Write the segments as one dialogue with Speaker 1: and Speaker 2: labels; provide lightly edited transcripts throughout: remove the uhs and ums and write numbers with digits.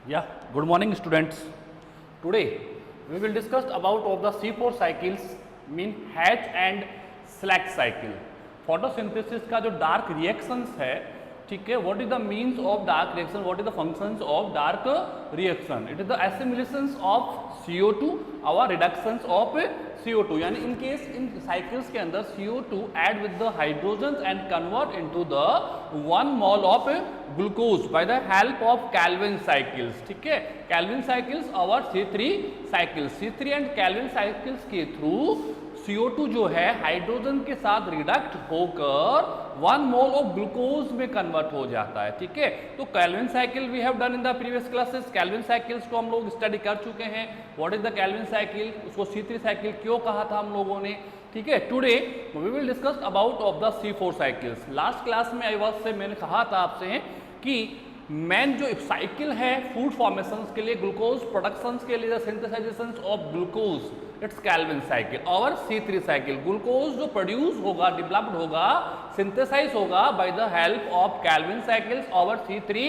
Speaker 1: Yeah, good morning students. Today we will discuss about of the C4 cycles mean Hatch and Slack cycle. Photosynthesis का जो dark reactions है, ठीक है, what is the means of dark reaction, what is the functions of dark reaction? It is the assimilations of CO2 or reductions of CO2. यानी in case in cycles के अंदर CO2 add with the hydrogens and convert into the 1 mole of glucose by the help of Calvin cycles. ठीक है, Calvin cycles और C3 cycles. C3 and Calvin cycles के through CO2 जो है hydrogen के साथ रिडक्ट होकर 1 मोल ऑफ ग्लूकोज में कन्वर्ट हो जाता है. ठीक है, तो Calvin cycle we have done in the previous classes. Calvin cycles को हम लोग स्टडी कर चुके हैं. What is the Calvin cycle, उसको C3 साइकिल क्यों कहा था हम लोगों ने. ठीक है, today we will discuss about of the C4 cycles. Last class में आई वाज से मैंने कहा था आपसे कि मेन जो साइकिल है फूड फॉर्मेशन के लिए, ग्लूकोज प्रोडक्शन के लिए, synthesization of glucose, it's Calvin cycle. और C3 साइकिल, ग्लूकोज जो प्रोड्यूस होगा, डेवलप्ड होगा, सिंथेसाइज होगा by the help of Calvin cycles और C3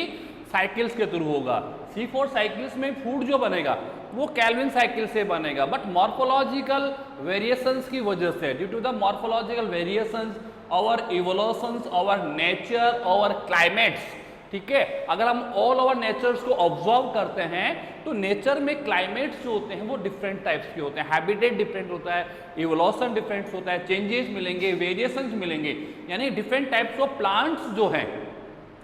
Speaker 1: साइकिल्स के थ्रू होगा. C4 साइकिल्स में फूड जो बनेगा वो कैल्विन साइकिल से बनेगा, बट मॉर्फोलॉजिकल वेरिएशंस की वजह से, due to the morphological variations और इवोल्यूशंस और नेचर और क्लाइमेट्स. ठीक है, अगर हम ऑल ओवर नेचर्स को ऑब्जर्व करते हैं तो नेचर में क्लाइमेट्स जो होते हैं वो डिफरेंट टाइप्स के होते हैं, हैबिटेट डिफरेंट होता है, इवोल्यूशन डिफरेंट होता है, चेंजेस मिलेंगे, वेरिएशंस मिलेंगे. यानी डिफरेंट टाइप्स ऑफ प्लांट्स जो हैं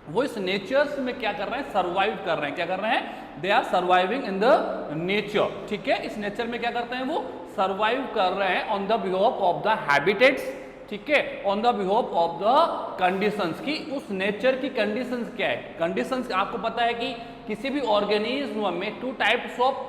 Speaker 1: वो इस नेचर्स में क्या कर रहे हैं, सर्वाइव कर रहे हैं. क्या कर रहे हैं, they are surviving in the nature. ठीक है, इस नेचर में क्या करते हैं, वो सर्वाइव कर रहे हैं on the behalf of the habitats. ठीक है, on the behalf of the conditions की उस नेचर की कंडीशंस क्या है. कंडीशंस आपको पता है कि किसी भी ऑर्गेनिज्म में 2 टाइप्स ऑफ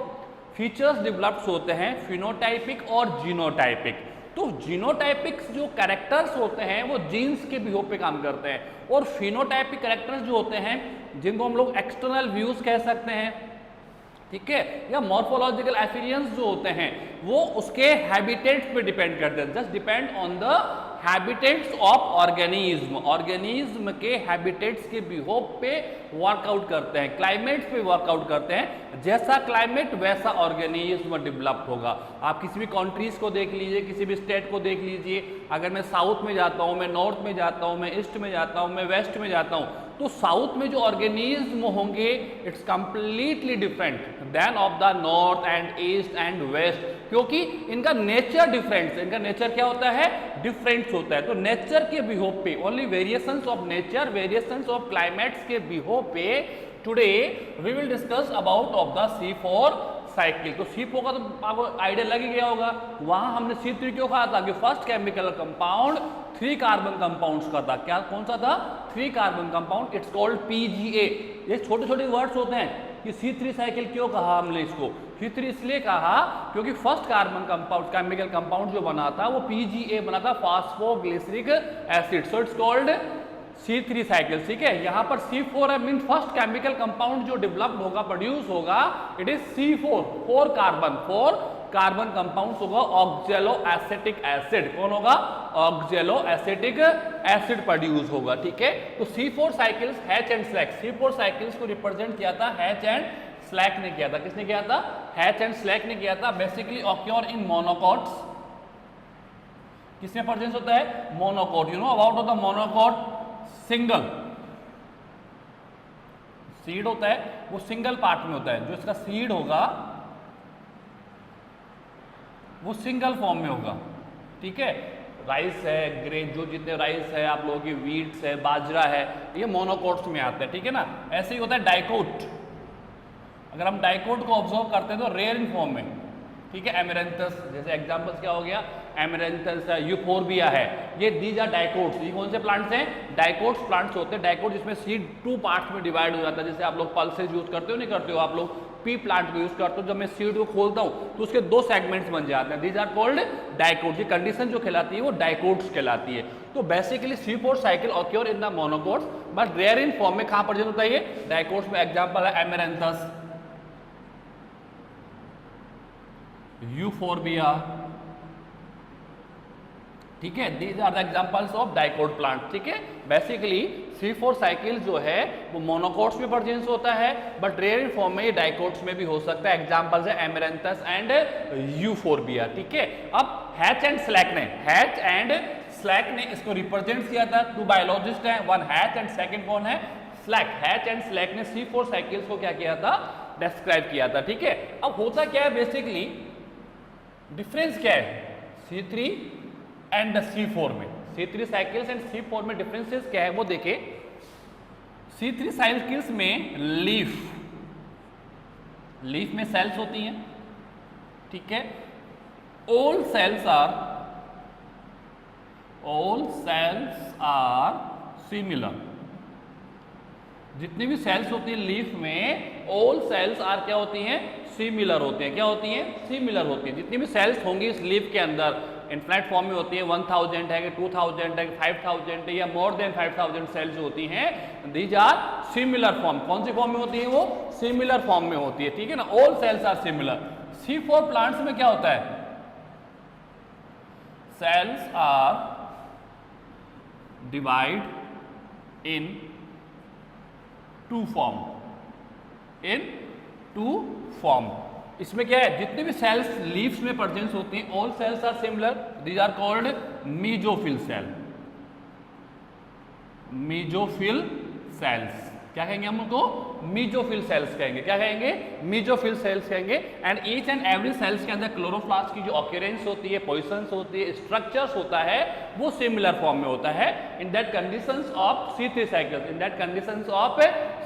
Speaker 1: फीचर्स डेवलप्ड होते हैं, फिनोटाइपिक और जीनोटाइपिक. तो जीनोटाइपिक जो कैरेक्टर्स होते हैं वो जीन्स के बिहाफ पे काम करते हैं, और फिनोटाइपिक कैरेक्टर्स जो होते हैं जिनको हम लोग एक्सटर्नल व्यूज कह सकते हैं, ठीक है, या मॉर्फोलॉजिकल एफिनियंस जो होते हैं वो उसके हैबिटेट्स पे डिपेंड करते हैं. Just depend on the habitats of organism. Organism के हैबिटेट्स के बिहाफ पे वर्कआउट करते हैं, क्लाइमेट्स पे वर्कआउट करते हैं. जैसा क्लाइमेट वैसा ऑर्गेनिज्म डेवलप होगा. आप किसी भी कंट्रीज को देख लीजिए, किसी भी स्टेट को देख लीजिए. अगर मैं साउथ में जाता हूँ, मैं नॉर्थ में जाता हूँ, मैं ईस्ट में जाता हूँ, मैं वेस्ट में जाता हूँ, तो साउथ में जो ऑर्गेनिज्म होंगे it's completely different than of the north and east and west, क्योंकि इनका नेचर डिफरेंट है. इनका नेचर क्या होता है, डिफरेंट होता है. तो नेचर के बिहाफ पे, only variations of nature, variations of climates के बिहाफ पे today we will discuss about of the C4 cycle. तो C4 का तो आपको आइडिया लग ही गया होगा. वहां हमने C3 क्यों कहा था कि first chemical compound 3 carbon compounds का था. क्या, कौन सा था, 3 carbon compound. It's called PGA. ये छोटे छोटे वर्ड्स होते हैं कि C3 साइकिल क्यों कहा हमने इसको. C3 इसलिए कहा क्योंकि first carbon compound, chemical compound जो बना था वो PGA बना था, phosphoglyceric acid. So it's called C3 cycle. ठीक है, यहाँ पर C4 है, मीन फर्स्ट केमिकल कंपाउंड जो डेवलप्ड होगा, प्रोड्यूस होगा, it is C4. 4 carbon compound होगा, ऑक्जेलो एसिटिक एसिड. कौन होगा, ऑक्जेलो एसिटिक एसिड प्रोड्यूस होगा. ठीक है, तो C4 cycles, hatch and slack, C4 cycles को रिप्रेजेंट किया था हैच एंड स्लैक ने किया था. किसने किया था, हैच एंड स्लैक ने किया था. Basically occur in monocots. किसमें प्रेजेंस होता है, monocot. You know about of the monocot, single seed होता है, वो सिंगल पार्ट में होता है. जो इसका सीड होगा वो सिंगल फॉर्म में होगा. ठीक है, राइस है, ग्रेन, जो जितने राइस है आप लोगों की, वीट्स है, बाजरा है, ये मोनोकोट्स में आता है. ठीक है ना, ऐसे ही होता है डाइकोट. अगर हम डाइकोट को ऑब्जर्व करते हैं तो रेयर इन फॉर्म में. ठीक है, एमेरेंथस, जैसे एग्जांपल्स क्या हो गया, एमेरेंथस है, यूफोरबिया है, ये दीज आर डाइकोट्स. ये कौन से प्लांट्स हैं, डाइकोट्स प्लांट्स होते हैं. डाइकोट जिसमें सीड 2 पार्ट्स में डिवाइड हो जाता है. जैसे आप लोग पल्सेज यूज करते हो, नहीं करते हो आप लोग, पी प्लांट को यूज करते हो, जब मैं सीड को खोलता हूँ तो उसके 2 सेगमेंट्स बन जाते हैं. These are called dicots. ये कंडीशन जो कहलाती है वो डाइकोट्स कहलाती है. तो basically C4 cycle occur in the monocots, but rare in form में. कहाँ प्रेजेंट होता है ये, डाइकोट्स में. एग्जाम्पल है एमेरेंथस, यूफोरबिया, ठीक है, these are the examples of dicot plant. ठीक है, बेसिकली C4 साइकिल जो है वो मोनोकोट्स में प्रेजेंस होता है, बट रेयर फॉर्म में ये डाइकोट्स में भी हो सकता है। एग्जांपल्स है एमेरैंथस एंड यूफोर्बिया। ठीक है, अब हैच एंड स्लैक ने इसको रिप्रेजेंट किया था। टू बायोलॉजिस्ट हैं, वन हैच एंड सेकंड कौन है, स्लैक। हैच एंड स्लैक ने C4 साइकिल्स को क्या किया था, डिस्क्राइब किया था। ठीक है, अब होता क्या है, बेसिकली डिफरेंस क्या है C3 एंड C4 में, C3 साइकिल्स एंड C4 में डिफरेंसेस क्या है वो देखें। C3 साइकिल्स में लीफ में सेल्स होती हैं। ठीक है, ऑल सेल्स आर सिमिलर। जितनी भी सेल्स होती है लीफ में, ऑल सेल्स आर क्या होती हैं, सिमिलर होती हैं। क्या होती हैं, सिमिलर होती हैं। जितनी भी सेल्स होंगी इस लीफ के अंदर, इनफाइनाइट फॉर्म में होती है, 1000 है कि 2000 है कि 5000 है या मोर देन 5000 सेल्स जो होती हैं, दीज आर सिमिलर फॉर्म। कौन सी फॉर्म में होती है वो, सिमिलर फॉर्म में होती है। ठीक है ना, all cells are similar. C4 plants में क्या होता है, cells are divide into form. इसमें क्या है, जितने भी सेल्स लीव्स में प्रेजेंस होती हैं, all cells are similar, these are called mesophyll cell. Mesophyll cells क्या कहेंगे हम उनको, मीजोफिल सेल्स कहेंगे। क्या कहेंगे, मीजोफिल सेल्स कहेंगे। And each and every cells के अंदर क्लोरोप्लास्ट की जो ऑक्यूरेंस होती है, पोजीशंस होती है, स्ट्रक्चर्स होता है, वो सिमिलर फॉर्म में होता है। In that conditions of C3 cycles, in that conditions of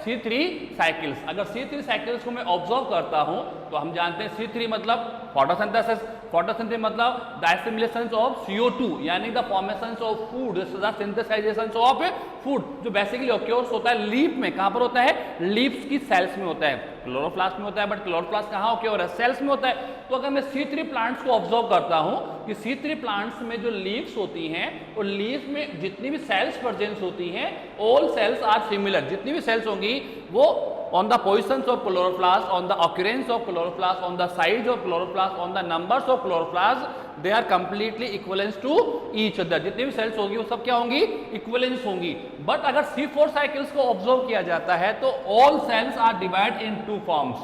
Speaker 1: C3 cycles. अगर C3 साइकिल्स को मैं ऑब्जर्व करता हूं तो हम जानते हैं C3 मतलब फोटोसिंथेसिस, फोटोसिंथेसिस मतलब द एसिमिलेशन ऑफ CO2 यानी the formation of food, the synthesization of food, जो बेसिकली ऑक्योर्स होता है लीफ में। कहां पर होता है, लीव्स की सेल्स में होता है। क्लोरोप्लास्ट में होता है, बट क्लोरोप्लास्ट कहां ऑक्योर है, सेल्स में होता है। तो अगर मैं C3 प्लांट्स को ऑब्जर्व करता हूं कि C3 प्लांट्स में जो लीव्स होती हैं, और लीव्स में जितनी भी सेल्स प्रेजेंस होती हैं, ऑल सेल्स आर सिमिलर। जितनी भी सेल्स होंगी वो on the positions of chloroplast, on the occurrence of chloroplast, on the size of chloroplast, on the numbers of chloroplast, they are completely equivalent to each other. जितनी भी sales होगी वो सब क्या होंगी, इक्विवेलेंस होंगी। बट अगर C4 साइकिल्स को ऑब्जर्व किया जाता है तो all cells are divide into forms,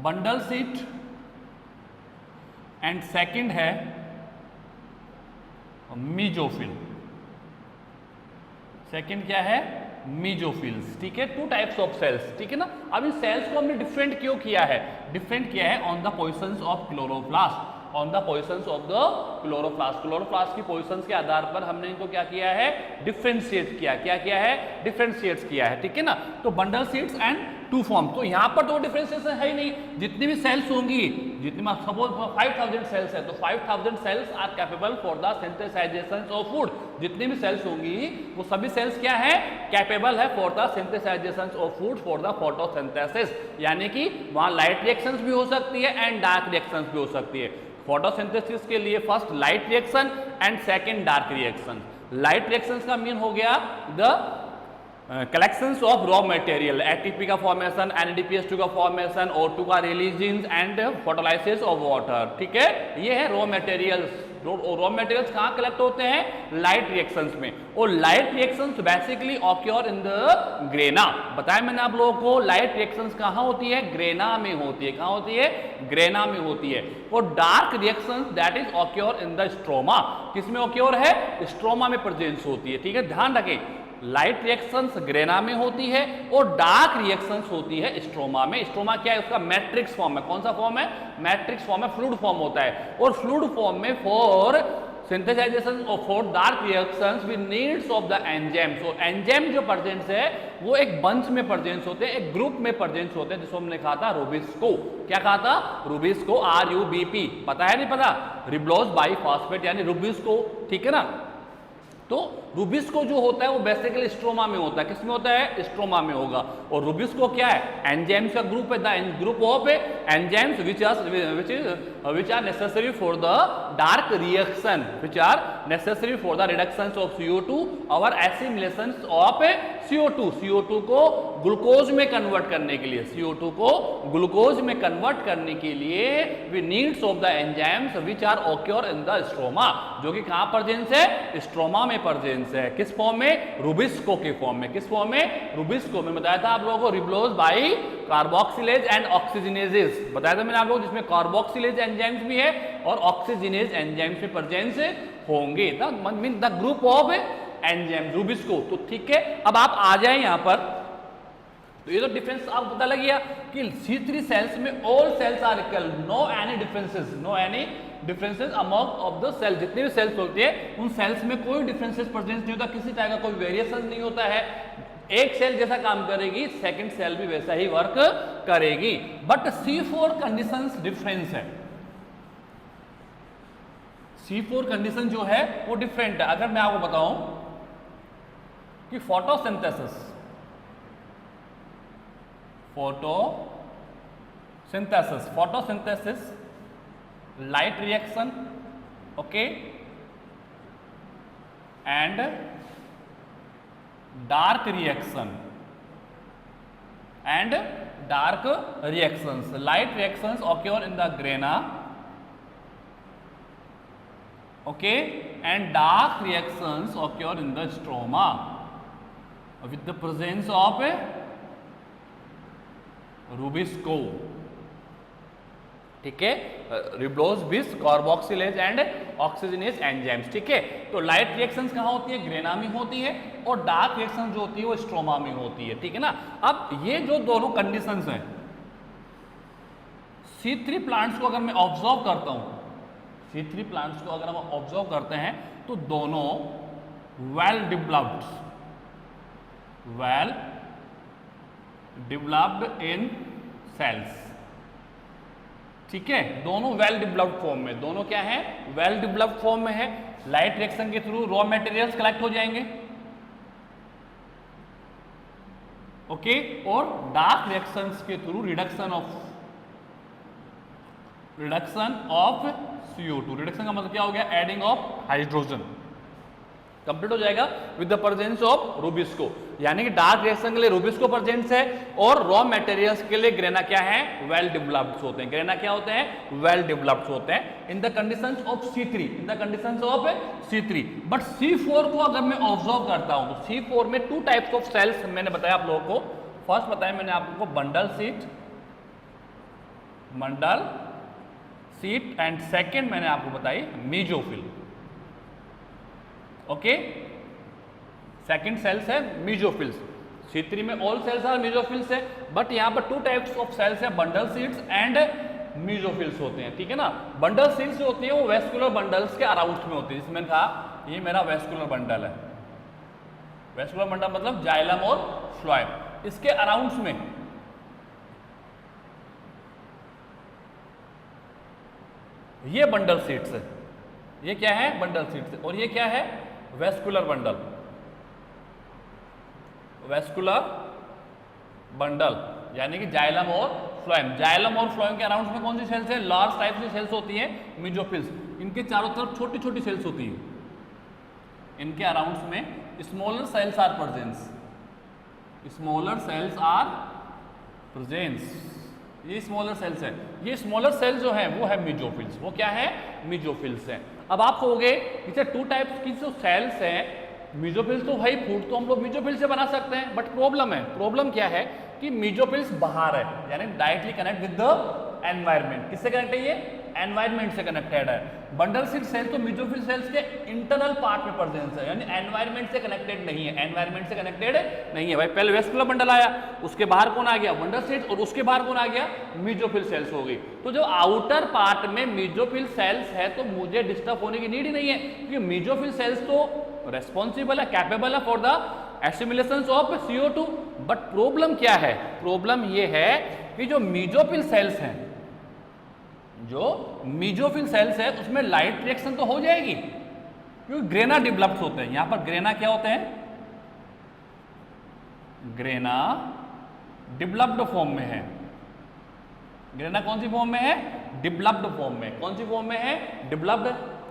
Speaker 1: bundle sheath and second है मीजोफिल। सेकंड क्या है, मीजोफिल्स। ठीक है, टू टाइप्स ऑफ सेल्स। ठीक है ना, अब इन सेल्स को हमने डिफरेंट क्यों किया है, डिफरेंट किया है on the positions of chloroplast, on the positions of the chloroplast. Chloroplast की पोजीशंस के आधार पर हमने इनको क्या किया है, डिफरेंशिएट किया। क्या किया है, डिफरेंशिएट किया है। ठीक है ना, तो bundle sheaths and two form. तो यहां पर तो डिफरेंशिएशन है ही नहीं। जितनी भी सेल्स होंगी, जितनी सपोज 5000 सेल्स है तो 5000 cells are capable for the synthesization of food. जितनी भी सेल्स होंगी वो सभी सेल्स क्या है, कैपेबल है for the synthesization of food, for the photosynthesis. यानी कि वहां लाइट रिएक्शंस भी हो सकती है एंड डार्क रिएक्शंस भी हो सकती है। फोटोसिंथेसिस के लिए first light reaction and second dark reaction. Light reactions का मीन हो गया the collections of raw material, ATP का फॉर्मेशन, NADPH2 का फॉर्मेशन, O2 का releasing and photolysis of water. ठीक है, ये है रॉ मटेरियल्स। रॉ मटेरियल्स कहाँ कलेक्ट होते हैं, लाइट रिएक्शंस में। और light reactions basically occur in the grana. बताया मैंने आप लोगों को, लाइट रिएक्शंस कहाँ होती है, ग्रेना में होती है। कहाँ होती है, ग्रेना में होती है। और dark reactions that is occur in the stroma. किसमें ऑक्योर है, स्ट्रोमा में प्रेजेंस होती है। ठीक है, ध्यान रखें, लाइट रिएक्शंस ग्रेना में होती है और डार्क रिएक्शंस होती है स्ट्रोमा में। स्ट्रोमा क्या है, उसका मैट्रिक्स फॉर्म है। कौन सा फॉर्म है, मैट्रिक्स फॉर्म है, फ्लूइड फॉर्म होता है। और फ्लूइड फॉर्म में for synthesization of for dark reactions we needs of the enzyme. So enzyme जो प्रेजेंस है वो एक बंच में प्रेजेंस होते हैं, एक ग्रुप में प्रेजेंस होते हैं, जिसको हमने कहा था रुबिस्को। क्या कहा था, रुबिस्को, RUBP। पता है नहीं पता, रिब्लोज बाइफॉस्फेट यानी रुबिस्को। ठीक है ना, तो रूबिस्को जो होता है वो बेसिकली स्ट्रोमा में होता है। किसमें होता है? स्ट्रोमा में होगा। और रूबिस्को क्या है? एंजाइम्स का ग्रुप है, the group of enzymes which are necessary for the dark reaction, which are necessary for the reductions of CO2 or assimilations of CO2। CO2 को ग्लूकोज में कन्वर्ट करने के लिए, CO2 को ग्लूकोज में कन्वर्ट करने के लिए we needs of the enzymes which are occur in the stroma, जो कि कहां प्रेजेंस है? स्ट्रोमा में प्रेजेंस है। किस फॉर्म में? रूबिस्को के फॉर्म में। किस फॉर्म में? रूबिस्को में। बताया था आप लोगों को रिब्लोज बाई कार्बोक्सिलेज एंड ऑक्सीजनेजेस, बताया था मैंने आप लोगों को, जिसमें कार्बोक्सिलेज एंजाइम्स भी है और ऑक्सीजनेज एंजाइम्स में प्रेजेंस होंगे। The group of enzyme rubisco. तो ठीक है, अब आप आ जाए यहां पर, तो ये तो डिफरेंस आपको पता लग गया कि C3 सेल्स में all cells are equal, no any differences among of the cell. जितने भी सेल्स होते हैं उन सेल्स में कोई डिफरेंसेस प्रेजेंस नहीं होता, किसी टाइप का कोई वेरिएशन नहीं होता है। एक सेल जैसा काम करेगी, सेकंड सेल भी वैसा ही वर्क करेगी। बट C4 कंडीशंस डिफरेंस है। C4 कंडीशन जो है वो डिफरेंट है। अगर मैं आपको बताऊं कि photosynthesis light reaction, okay, and dark reactions, light reactions occur in the grana, okay, and dark reactions occur in the stroma with the presence of rubisco. ठीक है, रिब्लोज बिस कार्बोक्सिलेज एंड ऑक्सीजनेज एंजाइम्स। ठीक है, तो लाइट रिएक्शंस कहां होती है? Grana में होती है, और डार्क रिएक्शन जो होती है वो स्ट्रोमा में होती है। ठीक है ना। अब ये जो दोनों कंडीशंस हैं, C3 प्लांट्स को अगर मैं ऑब्जर्व करता हूं, C3 प्लांट्स को अगर हम ऑब्जर्व करते हैं तो दोनों वेल डेवलप्ड इन सेल्स। ठीक है, दोनों वेल डेवलप्ड फॉर्म में, दोनों क्या है? वेल डेवलप्ड फॉर्म में है। लाइट रिएक्शन के थ्रू रॉ मटेरियल्स कलेक्ट हो जाएंगे, ओके, और डार्क रिएक्शंस के through reduction of CO2। Reduction का मतलब क्या हो गया? Adding of hydrogen. कंप्लीट हो जाएगा with the presence of rubisco, यानी कि डार्क रिएक्शन के लिए रूबिस्को प्रेजेंस है, और रॉ मटेरियल्स के लिए ग्रेना क्या है? वेल डेवलप्ड होते हैं। ग्रेना क्या होते हैं? वेल डेवलप्ड होते हैं इन the conditions of C3, but C4 को अगर मैं ऑब्जर्व करता हूं तो C4 में टू टाइप्स ऑफ सेल्स मैंने बताया आप लोगों को। फर्स्ट बताया मैंने आपको बंडल सीट एंड सेकेंड मैंने आपको बताई मीजोफिल। ओके, सेकंड सेल्स है मीजोफिल्स। C3 में ऑल सेल्स आर मीजोफिल्स है, बट यहां पर टू टाइप्स ऑफ सेल्स है, बंडल सीड्स एंड मीजोफिल्स होते हैं। ठीक है ना। बंडल सीड्स जो होती है वो वेस्कुलर बंडल्स के अराउंड में होती है। जिसमें मैंने कहा ये मेरा वेस्कुलर बंडल है। वेस्कुलर बंडल मतलब जाइलम और फ्लोएम, इसके अराउंड्स में ये बंडल सीड्स है। ये क्या है? Bundle seeds. और ये क्या है? वेस्कुलर बंडल, यानी कि जाइलम और फ्लोएम। जाइलम और फ्लोएम के अराउंड में कौन सी सेल्स है? लार्ज टाइप की सेल्स होती हैं, मीजोफिल्स। इनके चारों तरफ छोटी छोटी सेल्स होती है। इनके अराउंड में स्मॉलर सेल्स आर प्रेजेंस। ये स्मॉलर सेल्स है। ये स्मॉलर सेल जो है वो है मीजोफिल्स। वो क्या है? मीजोफिल्स है। अब आप कहोगे जैसे टू टाइप्स की जो सेल्स हैं, मीजोफिल्स तो भाई फूड तो हम लोग मीजोफिल्स से बना सकते हैं, बट प्रॉब्लम क्या है कि मीजोफिल्स बाहर है, यानी directly connect with the environment. किससे कनेक्ट है? ये एनवायरनमेंट से कनेक्टेड है। बंडल सीड सेल तो मीजोफिल सेल्स के इंटरनल पार्ट में प्रेजेंस है, यानी एनवायरनमेंट से कनेक्टेड नहीं है। भाई पहले वेस्कुलर बंडल आया, उसके बाहर कौन आ गया? बंडल सीड, और उसके बाहर कौन आ गया? मीजोफिल सेल्स हो गई। तो जो आउटर पार्ट में मीजोफिल सेल्स है तो मुझे डिस्टर्ब होने की नीड ही नहीं है, क्योंकि मीजोफिल सेल्स तो रेस्पॉन्सिबल है, कैपेबल है for the assimilation of CO2। But problem क्या है? प्रॉब्लम ये है कि जो मीजोफिल सेल्स हैं उसमें लाइट रिएक्शन तो हो जाएगी, क्योंकि ग्रेना डेवलप्ड होते हैं। यहां पर ग्रेना क्या होते हैं, ग्रेना डेवलप्ड फॉर्म में है। ग्रेना कौन सी फॉर्म में है, डेवलप्ड फॉर्म में। कौन सी फॉर्म में है, डेवलप्ड,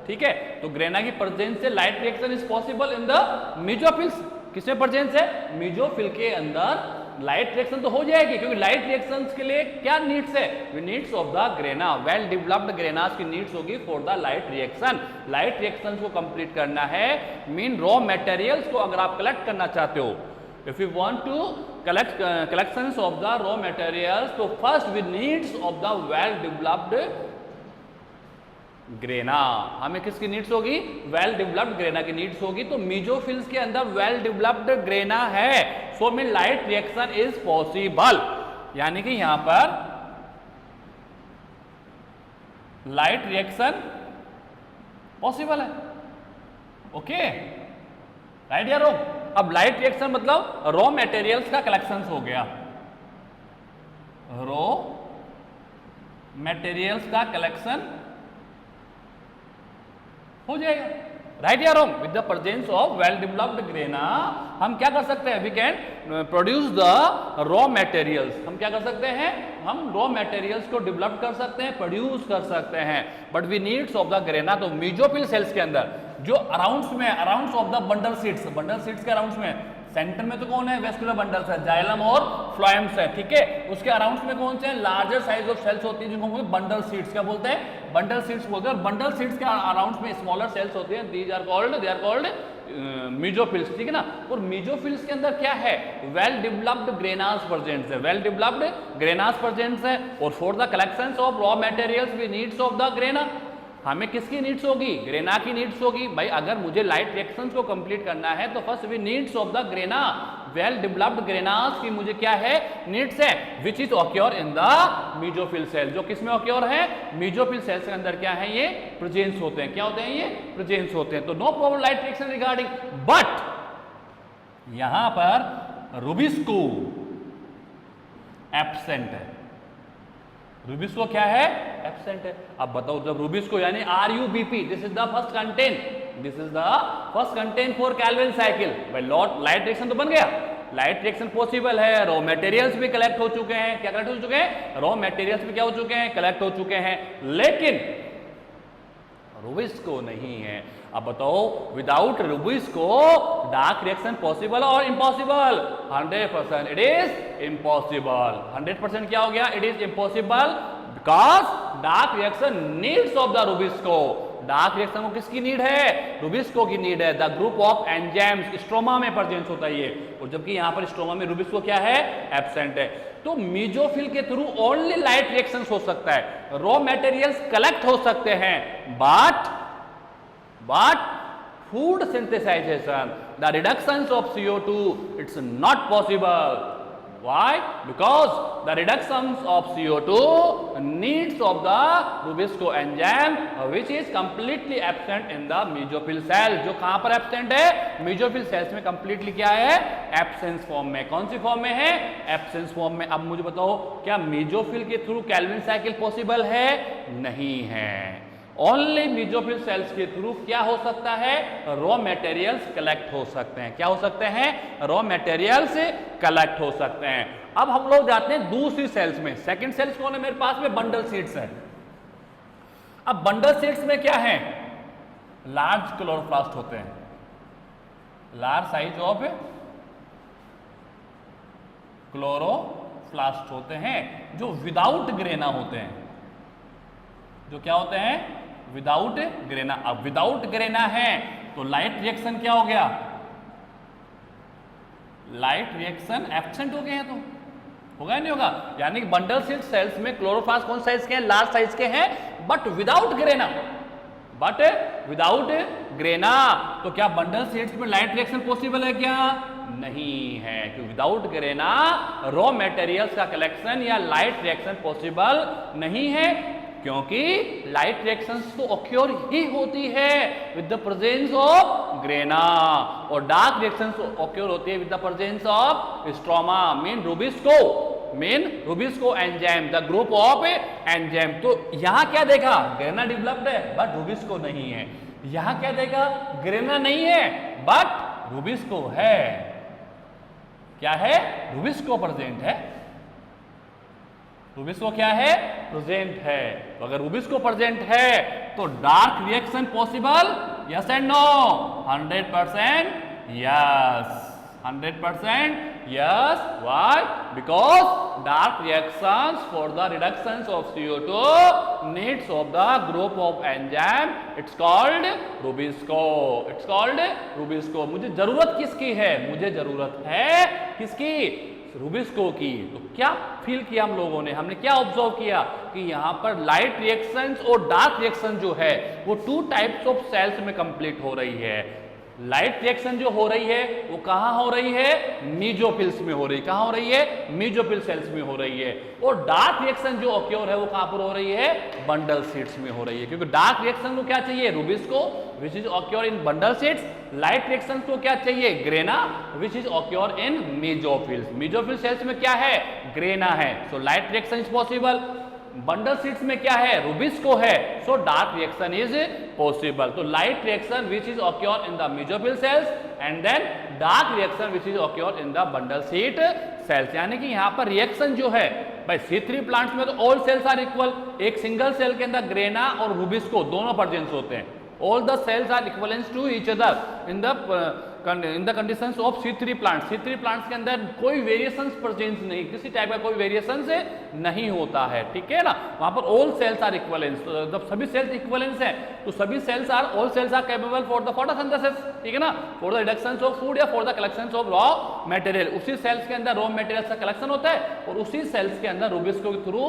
Speaker 1: ठीक है। तो ग्रेना की प्रेजेंस से light reaction is possible in the mesophylls. किसमें प्रेजेंस है, मेसोफिल के अंदर लाइट रिएक्शन तो हो जाएगी, क्योंकि लाइट रिएक्शंस के लिए क्या नीड्स है, needs of the grana. Well developed granas की नीड्स होगी for the light reaction. Light reactions को कंप्लीट करना है, मीन रॉ मटेरियल्स को अगर आप कलेक्ट करना चाहते हो, if you want to collect collections of the raw materials, तो first we needs of the well developed grana. हमें किसकी नीड्स होगी, वेल डेवलप्ड ग्रेना की नीड्स होगी। तो मेसोफिल्स के अंदर वेल डेवलप्ड ग्रेना है, so mean light reaction is possible. यानी कि यहां पर लाइट रिएक्शन पॉसिबल है, ओके, राइट या रॉन्ग। अब लाइट रिएक्शन मतलब रॉ मटेरियल्स का कलेक्शन हो गया, रॉ मटेरियल्स का कलेक्शन हो जाएगा, राइट या wrong. With the presence of well developed grana हम क्या कर सकते हैं, we can produce the raw materials. हम क्या कर सकते हैं, हम रॉ मटेरियल्स को डेवलप कर सकते हैं, प्रोड्यूस कर सकते हैं, but we needs of the grana. तो मेसोफिल सेल्स के अंदर जो अराउंड्स में, arounds of the bundle sheaths के अराउंड्स में, सेंटर में तो कौन है, वेस्कुलर बंडल्स है, जाइलम और फ्लोएम्स है, ठीक है। उसके अराउंड्स में कौन से हैं, लार्जर साइज ऑफ सेल्स होती है, जिनको बोलते हैं बंडल सीड्स। क्या बोलते हैं, बंडल सीड्स बोलते हैं। और बंडल सीड्स के अराउंड्स में स्मॉलर सेल्स होती हैं, दे आर कॉल्ड मेसोफिल्स, ठीक है ना। और मेसोफिल्स के अंदर क्या है, वेल डेवलप्ड ग्रेनास प्रेजेंट्स है, वेल डेवलप्ड ग्रेनास प्रेजेंट्स है। और for the collections of raw materials we needs of the grana. हमें किसकी नीड्स होगी, ग्रेना की नीड्स होगी। भाई अगर मुझे लाइट रिएक्शंस को कंप्लीट करना है तो first we needs of the grana, well developed granas की मुझे क्या है, नीड्स है, which is occur in the mesophyll cell. जो किसमें ऑक्योर है, मेसोफिल सेल्स के अंदर क्या है, ये प्रेजेंस होते हैं। क्या होते हैं, ये प्रेजेंस होते हैं। तो no problem light reaction regarding, but यहां पर रुबिस्को एब्सेंट है। रुबिस्को क्या है, एब्सेंट है। अब बताओ, जब रुबिस्को यानी RUBP, this is the first content, this is the first content for Calvin cycle. भाई लाइट रिएक्शन तो बन गया, लाइट रिएक्शन पॉसिबल है, रॉ मटेरियल्स भी कलेक्ट हो चुके हैं। क्या कलेक्ट हो चुके हैं, रॉ मटेरियल्स भी क्या हो चुके हैं, कलेक्ट हो चुके हैं, लेकिन रुबिस्को नहीं है। अब बताओ, without Rubisco dark reaction possible और इम्पॉसिबल, 100% इट इज इम्पॉसिबल। 100% क्या हो गया, it is impossible, because dark reaction needs of the Rubisco. Dark reaction को किसकी नीड है, रुबिस्को की नीड है। The group of enzymes stroma में प्रेजेंस होता है ये, और जबकि यहां पर स्ट्रोमा में रुबिस्को क्या है, एब्सेंट है। तो मेसोफिल के थ्रू ओनली लाइट रिएक्शंस हो सकता है, रॉ मटेरियल्स कलेक्ट हो सकते हैं, but food synthesization, the reductions of CO2, it's not possible. Why? Because the reductions of CO2 needs of the Rubisco enzyme, which is completely absent in the mesophyll cell. जो कहां पर absent है, mesophyll cells में completely क्या है, absence form में। कौन सी form में है, absence form में। अब मुझे बताओ, क्या mesophyll के थ्रू कैल्विन साइकिल पॉसिबल है, नहीं है। ओनली मेसोफिल सेल्स के थ्रू क्या हो सकता है, रॉ मटेरियल्स कलेक्ट हो सकते हैं। क्या हो सकते हैं, रॉ मटेरियल्स कलेक्ट हो सकते हैं। अब हम लोग जाते हैं दूसरी सेल्स में। सेकंड सेल्स कौन है मेरे पास में, बंडल सीड्स है। अब बंडल सीड्स में क्या है, लार्ज क्लोरोप्लास्ट होते हैं, लार्ज साइज ऑफ क्लोरोप्लास्ट होते हैं, जो विदाउट ग्रेना होते हैं। जो क्या होते हैं, विदाउट ग्रेना। अब विदाउट ग्रेना है तो लाइट रिएक्शन क्या हो गया, लाइट रिएक्शन एब्सेंट हो गए हैं। तो होगा नहीं होगा, यानी कि बंडल सीड सेल्स में क्लोरोप्लास्ट कौन साइज के हैं, लार्ज साइज के हैं, बट विदाउट ग्रेना, तो क्या बंडल सीड्स में लाइट रिएक्शन पॉसिबल है, क्या नहीं है, क्योंकि विदाउट ग्रेना रॉ मटेरियल्स का कलेक्शन या लाइट रिएक्शन पॉसिबल नहीं है, क्योंकि लाइट रिएक्शंस तो ऑक्योर ही होती है with the presence of grana, और डार्क रिएक्शंस ऑक्योर होती है with the presence of stroma, mean Rubisco enzyme, the group of enzyme. तो यहां क्या देखा, ग्रेना डेवलप्ड है बट रुबिस्को नहीं है। यहां क्या देगा, ग्रेना नहीं है बट रूबिस्को है। क्या है, रूबिस्को प्रेजेंट है। रूबिस्को क्या है, प्रेजेंट है। तो अगर रूबिस्को प्रेजेंट है तो dark reaction possible, yes and no? 100% yes, 100% yes. Why? Because dark reactions for the reductions of CO2 needs of the group of enzyme. It's called Rubisco. It's called Rubisco. मुझे जरूरत किसकी है, मुझे जरूरत है किसकी, रूबिस्को की। तो क्या फील किया हम लोगों ने, हमने क्या ऑब्जर्व किया कि यहां पर लाइट रिएक्शंस और डार्क रिएक्शन जो है वो 2 टाइप्स ऑफ सेल्स में कंप्लीट हो रही है। लाइट रिएक्शन जो हो रही है वो कहां हो रही है, मीजोफिल्स में हो रही है। कहां हो रही है, मीजोफिल सेल्स में हो रही है। और डार्क रिएक्शन जो ऑक्योर है वो कहां पर हो रही है, बंडल सीड्स में हो रही है। क्योंकि डार्क रिएक्शन को क्या चाहिए, rubisco which is occur in bundle seeds. Light reaction को क्या चाहिए, grana which is occur in mesophylls. Mesophyll cells में क्या है, ग्रेना है। So light reaction is possible. Bundle seeds में क्या है, रूबिस्को है। So dark reaction is possible. तो light reaction which is occur in the mesophyll cells and then dark reaction which is occur in the bundle seed cells. यानी कि यहां पर reaction जो है भाई C3 प्लांट्स में तो ऑल सेल्स आर इक्वल। एक सिंगल सेल के अंदर ग्रेना और रूबिस्को दोनों प्रेजेंस होते हैं। All the cells are equivalence to each other in the conditions of C3 plants. C3 plants के अंदर कोई वेरिएशंस प्रेजेंस नहीं, किसी टाइप का कोई वेरिएशन से नहीं होता है, ठीक है ना। वहां पर ऑल सेल्स आर इक्वलेंस। तो जब सभी सेल्स इक्वलेंस है तो सभी cells are, all cells are capable for the photosynthesis, ठीक है ना, for the reduction of food या for the collection of raw material. उसी सेल्स के अंदर रॉ मटेरियल का कलेक्शन होता है और उसी सेल्स के अंदर रूबिस्को के थ्रू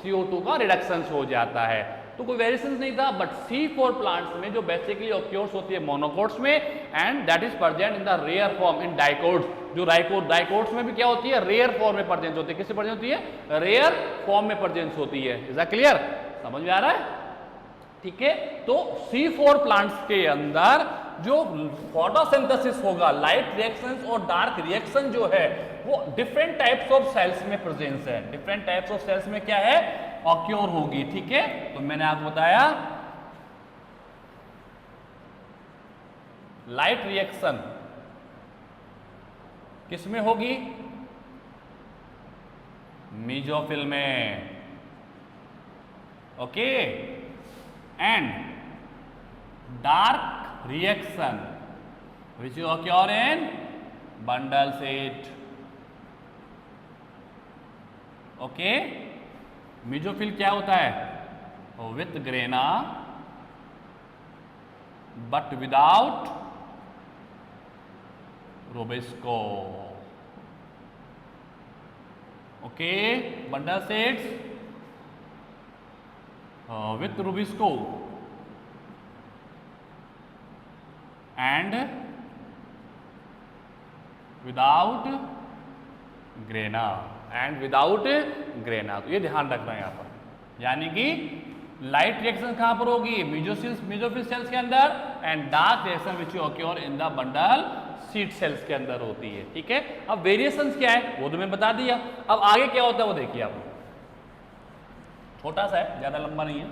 Speaker 1: CO2 का रिडक्शन हो जाता है। तो कोई वेरिएशन नहीं था। बट C4 प्लांट्स में जो बेसिकली ऑक्योर्स होती है मोनोकोट्स में and that is present in the rare form in dicots. जो डाइकोट्स में भी क्या होती है, रेयर फॉर्म में प्रेजेंट होती है। किससे प्रेजेंट होती है, रेयर फॉर्म में प्रेजेंट होती है। इज दैट क्लियर, समझ में आ रहा है, ठीक है। तो C4 प्लांट्स के अंदर जो फोटोसिंथेसिस होगा, लाइट रिएक्शंस और डार्क रिएक्शन जो है वो डिफरेंट टाइप्स ऑफ सेल्स में प्रेजेंस है। डिफरेंट टाइप्स ऑफ सेल्स में क्या है, ऑक्योर होगी, ठीक है। तो मैंने आपको बताया लाइट रिएक्शन किस में होगी, मीजोफिल में, okay. And dark reaction which is occur in bundle seed, okay. Mesophyll क्या होता है, with grana but without rubisco, okay. Bundle seeds with rubisco and without grana, and without grana. तो ये ध्यान रखना है यहां पर। यानी कि लाइट रिएक्शन कहां पर होगी, मेसोफिल सेल्स के अंदर, and dark reaction which occur in the bundle seed cells के अंदर होती है, ठीक है। अब वेरिएशंस क्या है वो तो मैंने बता दिया। अब आगे क्या होता है वो देखिए आप, छोटा सा है, ज्यादा लंबा नहीं है।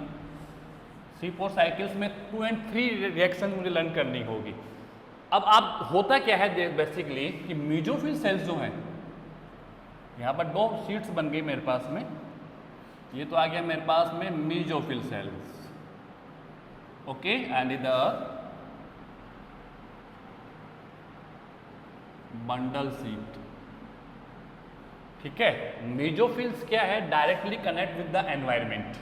Speaker 1: C4 साइकिल्स में 2 और 3 रिएक्शन मुझे लर्न करनी होगी। अब आप होता क्या है बेसिकली कि मेसोफिल सेल्स जो हैं, यहाँ पर 2 शीट्स बन गई मेरे पास में। ये तो आ गया मेरे पास में मेसोफिल सेल्स, ओके। एंड इधर बंडल सीट, ठीक है। मेसोफिल्स क्या है, directly connect with the environment,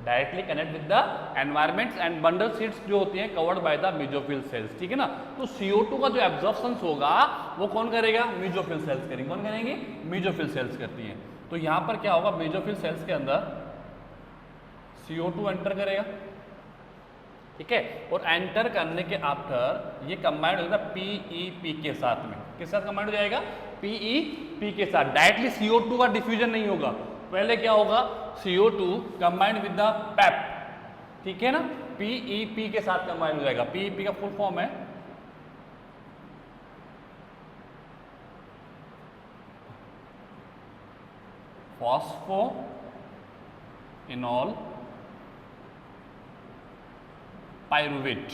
Speaker 1: directly connect with the environments, and bundle seeds जो होती हैं covered by the mesophyll sales, ठीक है ना। तो CO2 का जो एब्जॉर्प्शन होगा वो कौन करेगा, मेसोफिल सेल्स करेंगे। कौन करेंगे, मेसोफिल सेल्स करती हैं। तो यहां पर क्या होगा, मेसोफिल सेल्स के अंदर CO2 एंटर करेगा, ठीक है। और एंटर करने के आफ्टर ये कंबाइंड होगा PEP के साथ में। किस साथ कंबाइंड हो जाएगा, PEP के साथ। डायरेक्टली CO2 का डिफ्यूजन नहीं होगा, पहले क्या होगा, CO2 combined with the PEP, ठीक है ना। PEP के साथ कंबाइंड हो जाएगा। PEP का फुल फॉर्म है फॉस्फो इनॉल पायरुवेट,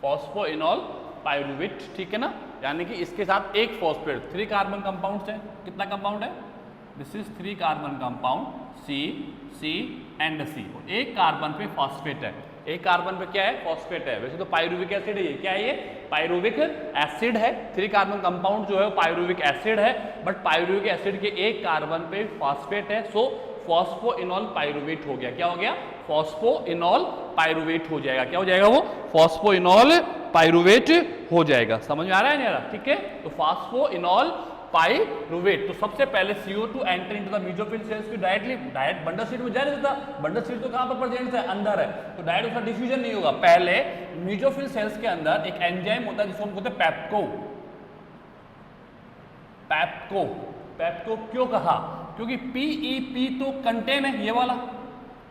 Speaker 1: फॉस्फोइनॉल पायरुवेट, ठीक है ना। यानी कि इसके साथ एक फॉस्फेट, 3 कार्बन कंपाउंड है। कितना कंपाउंड है? This is 3 carbon compound, C C and C. एक कार्बन पे फॉस्फेट है, एक कार्बन पे क्या है? फॉस्फेट है। वैसे तो पायरुविक एसिड है ये, क्या है ये? पायरुविक एसिड है। 3 कार्बन कंपाउंड जो है पायरुविक एसिड है, बट पायरुविक एसिड के एक कार्बन पे फॉस्फेट है, सो फॉस्फोइनॉल पायरुवेट हो गया। क्या हो गया? फॉस्फोइनॉल पायरुवेट हो जाएगा। क्या हो जाएगा वो? फॉस्फोइनॉल पायरुवेट हो जाएगा। समझ में आ रहा है नहीं? ठीक है, तो फॉस्फोइनॉल पायरुवेट। तो सबसे पहले CO2 enter into the mesophyll sales की डायरेक्ट बंडल शीट में जा नहीं देता। बंडल शीट तो कहां पर प्रेजेंट है? अंदर है, तो डायरेक्ट उसका डिफ्यूजन नहीं होगा। पहले मेसोफिल सेल्स के अंदर एक एंजाइम होता है जिसको हम कहते हैं पेप्को। पेप्को, पेप्को क्यों कहा? क्योंकि PEP तो कंटेन है ये वाला,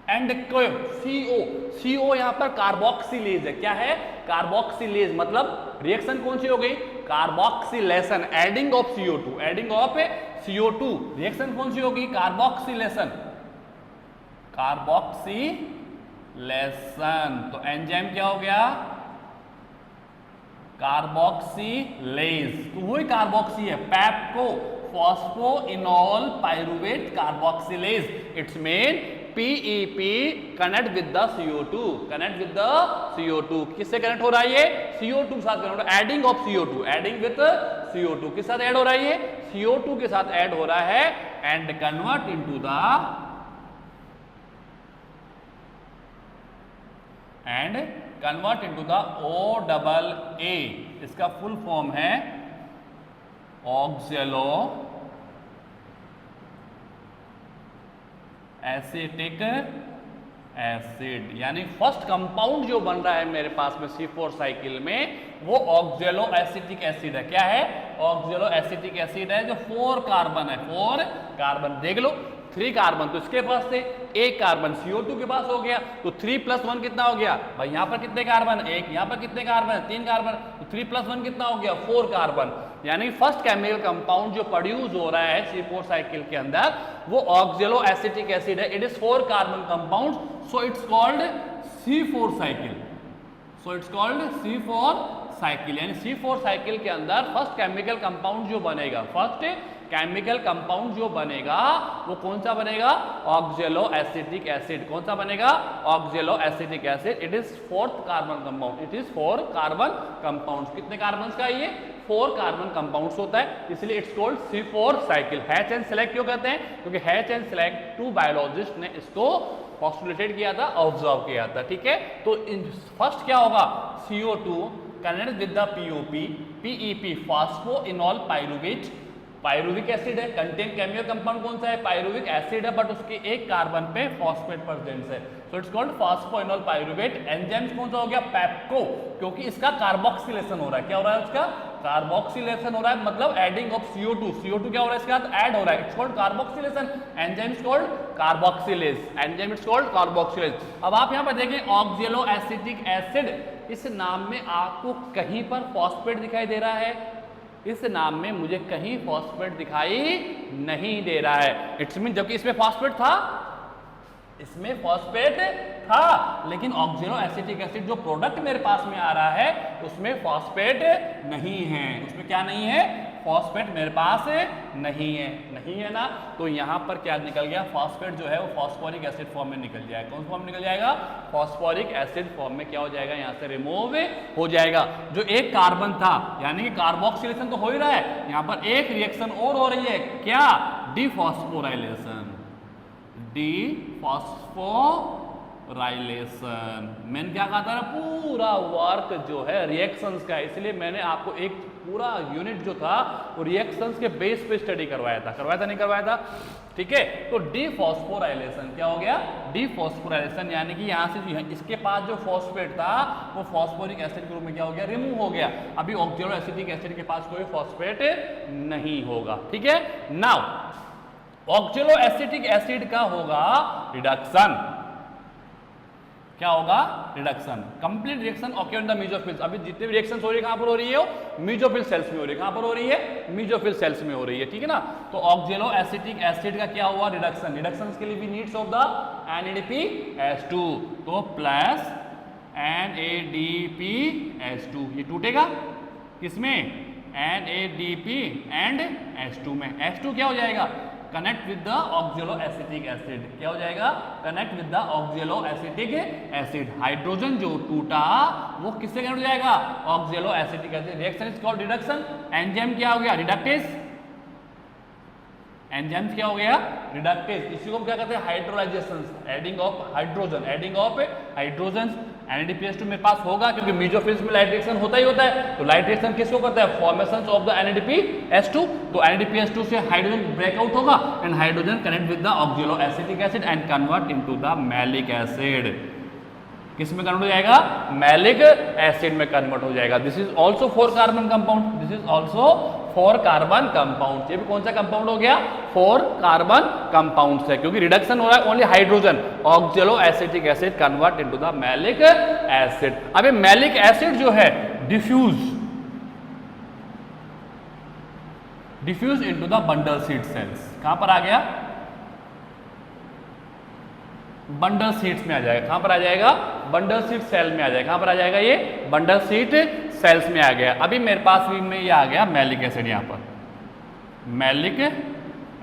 Speaker 1: एंड CO, CO यहां पर कार्बोक्सिलेज है। क्या है? कार्बोक्सिलेज। मतलब रिएक्शन कौन सी हो गई? Carboxylation, adding of CO2, adding of CO2। Reaction कौन सी होगी? Carboxylation, carboxylation. तो एंजाइम क्या हो गया? कार्बोक्सिलेज। तो वही कार्बोक्सी है, PEPCO, phosphoenol pyruvate carboxylase. It's main PEP connect with the CO2, connect with the CO2। किससे कनेक्ट हो रहा है ये? CO2 के साथ कनेक्ट हो रहा है, adding of CO2, adding with CO2। किस साथ ऐड हो रहा है ये? CO2 के साथ ऐड हो रहा है, and convert into the OAA। इसका फुल फॉर्म है ऑक्जेलो एसिटिक एसिड। यानी फर्स्ट कंपाउंड जो बन रहा है मेरे पास में C4 साइकिल में, वो ऑक्जेलो एसिटिक एसिड है। क्या है? ऑक्जेलो एसिटिक एसिड है, जो 4 कार्बन है। 4 कार्बन, देख लो 3 कार्बन तो इसके पास थे, एक कार्बन CO2 के पास हो गया, तो 3 + 1 कितना हो गया भाई? यहाँ पर कितने कार्बन? एक। यहाँ पर कितने कार्बन? 3 कार्बन, तो 3 + 1 कितना हो गया? 4 कार्बन। यानी फर्स्ट केमिकल कंपाउंड जो प्रोड्यूस हो रहा है C4 साइकिल के अंदर, वो ऑक्जेलो एसिटिक एसिड है। It is 4 carbon compound, so it's called C4 cycle. So it's called C4 cycle. यानी C4 साइकिल के अंदर फर्स्ट केमिकल कंपाउंड जो बनेगा, फर्स्ट केमिकल कंपाउंड जो बनेगा, वो कौन सा बनेगा? ऑक्जेलो एसिटिक एसिड। कौन सा बनेगा? ऑक्जेलो acetic acid. It is 4th carbon compound, it is 4 carbon compound. कितने कार्बन का ये? 4 कार्बन कंपाउंड्स होता है, इसलिए it's called C4 cycle. Hatch and select क्यों कहते हैं? क्योंकि हैच एंड सेलेक्ट 2 बायोलॉजिस्ट ने इसको पोस्टुलेटेड किया था, ऑब्जर्व किया था। ठीक है, तो फर्स्ट क्या होगा? CO2 connect with the POP, PEP phosphoenol pyruvate. Pyruvic acid है, कंटेन केमिकल कंपाउंड कौन सा है? पायरुविक एसिड है, बट उसके एक कार्बन पे फॉस्फेट प्रेजेंट है, so it's called phosphoenol pyruvate. Enzyme कौन सा हो गया? पेप्को, क्योंकि इसका कार्बोक्सिलेशन हो रहा है। क्या हो रहा है? उसका कार्बोक्सिलेशन हो रहा है, मतलब एडिंग ऑफ CO2। CO2 क्या हो रहा है? इसके साथ ऐड हो रहा है, it's called carboxylation. Enzyme is called carboxylase, enzyme is called carboxylase. अब आप यहाँ पर देखें ऑक्जेलो एसिटिक एसिड, इस नाम में आपको कहीं पर फॉस्फेट दिखाई दे रहा है? इस नाम में मुझे कहीं फॉस्फेट दिखाई नहीं दे रहा है। इट्स मीन जबकि इसमें फॉस्फेट था, इसमें फॉस्फेट था, लेकिन ऑक्जेलो एसिटिक एसिड जो प्रोडक्ट मेरे पास में आ रहा है उसमें फॉस्फेट नहीं है। उसमें क्या नहीं है? फॉस्फेट मेरे पास नहीं है। नहीं है ना, तो यहाँ पर क्या निकल गया? फॉस्फेट जो है वो फॉस्फोरिक एसिड फॉर्म में निकल जाएगा। कौन फॉर्म में निकल जाएगा? फॉस्फोरिक एसिड फॉर्म में क्या हो जाएगा? यहाँ से रिमूव हो जाएगा। जो एक कार्बन था, यानी कि कार्बोक्सिलेशन तो हो ही रहा है, यहाँ पर एक रिएक्शन और हो रही है। क्या? डिफॉस्फोराइलेशन, डिफॉस्फोराइलेशन। मैंने क्या कहा था? पूरा वर्क जो है रिएक्शंस का है, इसलिए मैंने आपको एक पूरा यूनिट जो था वो रिएक्शंस के बेस पे स्टडी करवाया था। करवाया था नहीं करवाया था? ठीक है, तो डिफॉस्फोराइलेशन क्या हो गया? डिफॉस्फोराइलेशन, यानी कि यहाँ से इसके पास जो फॉस्फेट था वो फॉस्फोरिक एसिड के रूप में क्या हो गया? रिमूव हो गया। अभी ऑक्जेलो एसिटिक एसिड के पास कोई फॉस्फेट नहीं होगा। ठीक है, नाउ ऑक्जेलो एसिटिक एसिड का होगा रिडक्शन। क्या होगा? Reduction. Complete reaction occur in the mesophylls. अभी जितने भी रिएक्शंस हो रही है कहां पर हो रही है? मेसोफिल सेल्स में हो रही है। कहां पर हो रही है? मेसोफिल सेल्स में हो रही है। ठीक है ना, तो ऑक्जेलो एसिटिक एसिड का क्या हुआ? रिडक्शन। रिडक्शन के लिए भी नीड्स ऑफ द NADPH2, तो प्लस NADPH2, ये टूटेगा किसमें? NADP एंड H2 में। H2 क्या हो जाएगा? Connect with the ऑक्जेलो acetic acid. क्या हो जाएगा? Connect with the ऑक्जेलो acetic acid. Hydrogen जो टूटा वो किससे कनेक्ट हो जाएगा? ऑक्जेलो acetic acid. Reaction is called reduction. Enzyme क्या हो गया? रिडक्टेज। एंजाइम्स क्या हो गया? रिडक्टेज। इसी को हम क्या कहते हैं? Hydrolyzation, adding of hydrogen, adding of hydrogen. NADPH2 मेरे पास होगा क्योंकि मेसोफिल्स में लाइट रिएक्शन होता ही होता है। तो लाइट रिएक्शन किसको करता है? Formation of the NADPH2। तो NADPH2 से हाइड्रोजन ब्रेकआउट होगा and hydrogen connect with the ऑक्जेलो acetic acid and convert into the malic acid. किस में कन्वर्ट हो जाएगा? मैलिक एसिड में कन्वर्ट हो जाएगा। This is also 4 carbon compound. This is also 4 carbon compound. ये भी कौन सा कंपाउंड हो गया? 4 कार्बन कंपाउंड है क्योंकि रिडक्शन हो रहा है only hydrogen. Oxaloacetic acid convert into the malic acid. अब ये मैलिक एसिड जो है diffuse into the bundle seed cells. कहां पर आ गया? बंडल सीड्स में आ जाएगा। कहां पर आ जाएगा? बंडल सीड सेल में आ जाएगा। कहां पर आ जाएगा? ये बंडल सीड सेल्स में आ गया। अभी मेरे पास भी में ये आ गया मैलिक एसिड। यहां पर मैलिक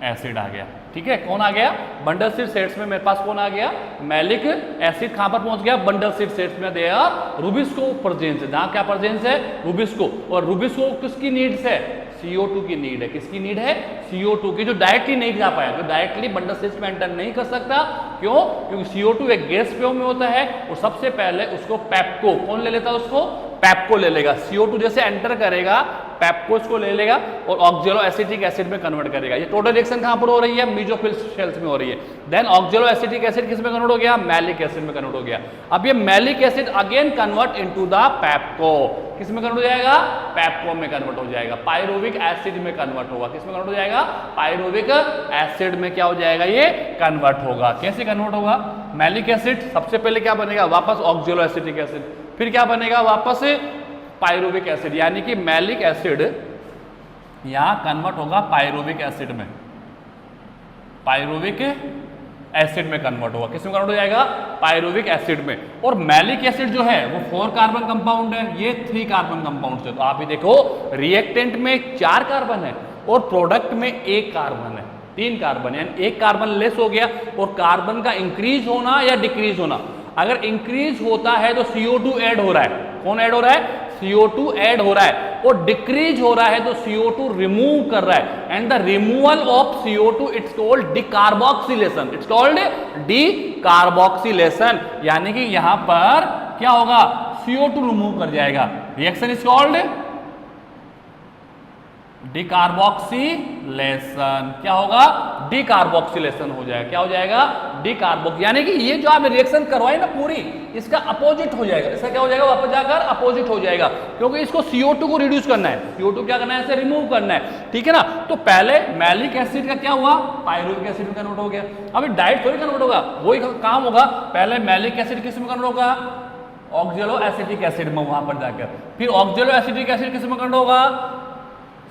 Speaker 1: एसिड आ गया। ठीक है, कौन आ गया? बंडल सीड सेल्स में मेरे पास कौन आ गया? Maleic acid. कहां पर पहुंच गया? बंडल सीड सेल्स में दिया रुबिस्को प्रेजेंस है। जहां क्या प्रेजेंस है? रुबिस्को। और रुबिस्को किसकी नीड्स है? CO2 की नीड है। किसकी नीड है? CO2 की, जो डायरेक्टली नहीं जा पाया, जो डायरेक्टली बंडल सीड्स में एंटर नहीं कर सकता। क्यों? क्योंकि CO2 एक गैस फॉर्म में होता है और सबसे पहले उसको पेप्को, कौन ले लेता है उसको? पेप्को ले लेगा। CO2 जैसे एंटर करेगा पेप्को इसको ले लेगा और ऑक्जेलो एसिटिक एसिड में कन्वर्ट करेगा। ये टोटल रिएक्शन कहां पर हो रही है? मेसोफिल सेल्स में हो रही है। देन ऑक्जेलो एसिटिक एसिड किस में कन्वर्ट हो गया? मैलिक एसिड में कन्वर्ट हो गया। अब ये malic acid again convert into the PEPCO. किस में कन्वर्ट हो जाएगा? पेप्को में कन्वर्ट हो जाएगा। पायरुविक एसिड में कन्वर्ट होगा। किस में कन्वर्ट हो जाएगा? पायरुविक एसिड में क्या हो जाएगा? ये कन्वर्ट होगा। कैसे कन्वर्ट होगा? मैलिक एसिड सबसे पहले क्या बनेगा? वापस ऑक्जेलो एसिटिक एसिड। फिर क्या बनेगा? वापस पायरुविक एसिड, यानी कि मैलिक एसिड यहां कन्वर्ट होगा पायरुविक एसिड में। पायरुविक एसिड में कन्वर्ट होगा। किस में कन्वर्ट हो जाएगा? पायरुविक एसिड में। और मैलिक एसिड जो है वो 4 कार्बन कंपाउंड है, ये 3 कार्बन कंपाउंड है। तो आप ही देखो रिएक्टेंट में 4 कार्बन है और प्रोडक्ट में 1 कार्बन है, 3 कार्बन, यानी 1 कार्बन लेस हो गया। और कार्बन का इंक्रीज होना या डिक्रीज होना, अगर इंक्रीज होता है तो CO2 ऐड हो रहा है। कौन ऐड हो रहा है? CO2 ऐड हो रहा है। और डिक्रीज हो रहा है तो CO2 रिमूव कर रहा है। And the removal of CO2 it's called decarboxylation. It's called decarboxylation, यानी कि यहां पर क्या होगा? CO2 रिमूव कर जाएगा। Reaction is called decarboxylation. क्या होगा? डिकार्बोक्सिलेशन हो जाएगा। क्या हो जाएगा? डिकार्बोक्स, यानी कि ये जो आप रिएक्शन करवाए ना पूरी, इसका अपोजिट हो जाएगा। इसका क्या हो जाएगा? वापस जाकर अपोजिट हो जाएगा, क्योंकि इसको CO2 को रिड्यूस करना है। CO2 क्या करना है? इसे रिमूव करना है। ठीक है ना? तो पहले मैलिक एसिड का क्या हुआ? पायरुविक एसिड में कन्वर्ट हो गया। अभी डायरेक्ट थोड़ी कन्वर्ट होगा, वही काम होगा। पहले मैलिक एसिड किस में कन्वर्ट होगा? ऑक्जेलो एसिटिक एसिड में, वहां पर जाकर। फिर ऑक्जेलो एसिटिक एसिड किस में कन्वर्ट होगा?